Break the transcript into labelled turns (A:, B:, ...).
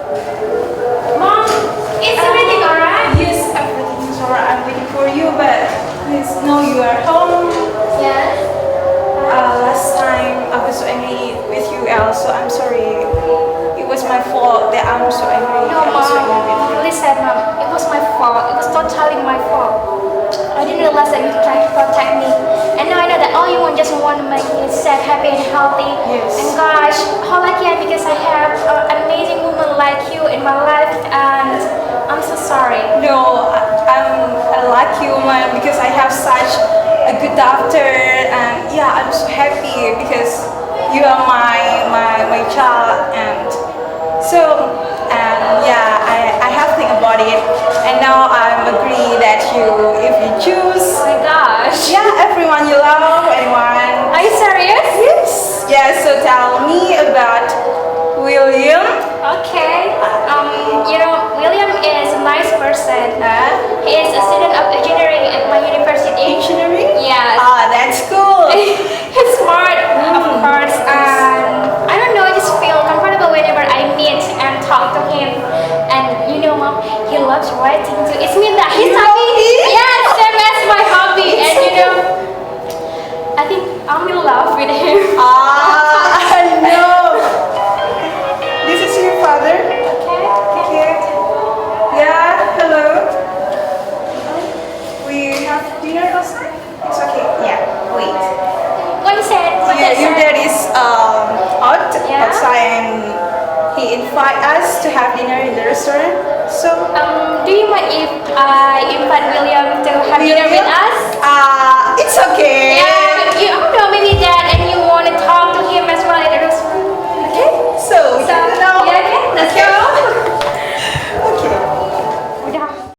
A: Mom, is everything alright?
B: Yes, everything's alright. I'm waiting for you, but please know you are home.
A: Yes.
B: Last time I was so angry with you, El, so I'm sorry. It was my fault that I'm so angry.
A: No,
B: I was so angry with
A: Mom.
B: you.
A: Listen, Mom. It was my fault. It was totally my fault. I didn't realize that you tried to protect me. And now I know that all you want just want to make me sad, happy, and healthy.
B: Yes.
A: And gosh, how lucky I am because I have an amazing woman like you in my life. And I'm so sorry.
B: No, I'm a lucky woman because I have such a good doctor, and yeah, I'm so happy because you are my child, and so and yeah, I have think about it, and now I'm agree that if you choose,
A: Oh my gosh.
B: yeah, everyone you love, anyone.
A: Are you serious?
B: Yes. Yeah. So tell me about William.
A: Okay. William is a nice person. He is a student of engineering at my university.
B: Engineering.
A: Yes.
B: Ah, that's cool.
A: He's smart, of course, and I don't know, I just feel comfortable whenever I meet and talk to him. And Mom, he loves writing too. It means that he's
B: Your
A: happy.
B: hobby?
A: Yes, same as my hobby. And I think I'm in love with him.
B: No. This is your father.
A: Okay.
B: Okay. Yeah. Hello. We have dinner also. It's okay. Yeah. Wait.
A: What you said? What
B: Yeah,
A: you
B: your
A: said?
B: dad is out
A: Yeah?
B: outside, and he invite us to have dinner in the restaurant. So.
A: Do you mind if I invite William to have dinner with us?
B: It's okay.
A: Yeah, I don't know, maybe that, and you want to talk to him as well at the restaurant.
B: Okay. So.
A: So